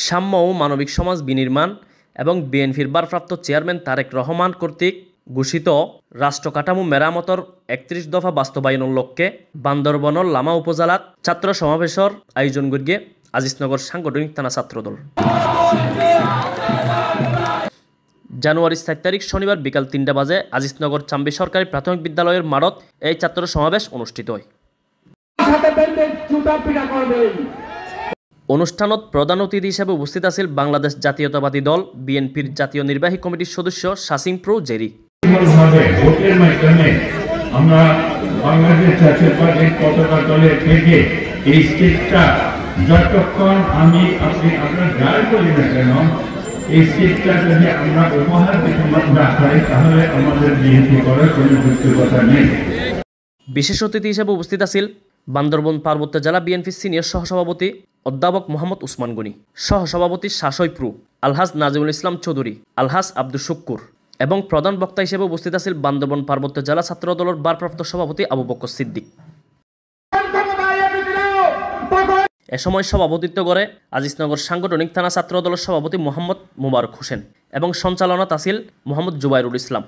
সাম্য ও মানবিক সমাজ বিনির্মাণ এবং বিএনপির ভারপ্রাপ্ত চেয়ারম্যান তারেক রহমান কর্তৃক ঘোষিত রাষ্ট্র কাঠামো মেরামতর ৩১ দফা বাস্তবায়নের লক্ষ্যে বান্দরবনের লামা উপজেলাত ছাত্র সমাবেশের আয়োজন করিয়ে আজিজনগর সাংগঠনিক থানা ছাত্রদল। জানুয়ারি ৪ তারিখ শনিবার বিকাল ৩টা বাজে আজিজনগর চাম্বি সরকারি প্রাথমিক বিদ্যালয়ের মাঠত এই ছাত্র সমাবেশ অনুষ্ঠিত হয়। অনুষ্ঠানত প্রধান অতিথি হিসেবে উপস্থিত আছেন বাংলাদেশ জাতীয়তাবাদী দল বিএনপির জাতীয় নির্বাহী কমিটির সদস্য শাসিম প্রো জেরি। আমরা বাংলাদেশ জাতীয়তাবাদী পতাকা তলে থেকে এই সিটটা যতক্ষণ আমি আপনি আপনার যাই করি না কেন এই সিটটা যদি আমরা উপহার রাখাই তাহলে আমাদের বিএনপি করার কোনো যুক্তিকতা নেই। বিশেষ অতিথি হিসেবে উপস্থিত আছেন বান্দরবন পার্বত্য জেলা বিএনপির সিনিয়র সহসভাপতি অধ্যাপক মোহাম্মদ উসমান গনি, সহসভাপতি শাসই প্রু, আলহাজ নাজিমুল ইসলাম চৌধুরী, আলহাজ আব্দুল শুক্কুর এবং প্রধান বক্তা হিসেবে উপস্থিত আছেন বান্দরবন পার্বত্য জেলা ছাত্র দলের ভারপ্রাপ্ত সভাপতি আবু বকর সিদ্দিক। এ সময় সভাপতিত্ব করে আজিজনগর সাংগঠনিক থানা ছাত্র দলের সভাপতি মোহাম্মদ মুবারক হোসেন এবং সঞ্চালনাত আছিল মোহাম্মদ জুবাইরুল ইসলাম।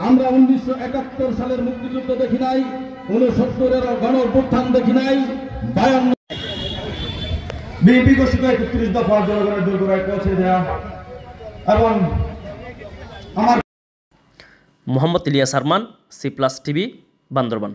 আমরা 1971 সালের মুক্তিযুদ্ধ দেখি নাই, 69-এর গণ অভ্যুত্থান দেখি নাই, 52 বিএনপি ঘোষিত 31 দফা জনগণের দোরগোড়ায় পৌঁছে দেওয়া এবং আমার Mohammad Ilyas Arman, C plus TV, Bandarban.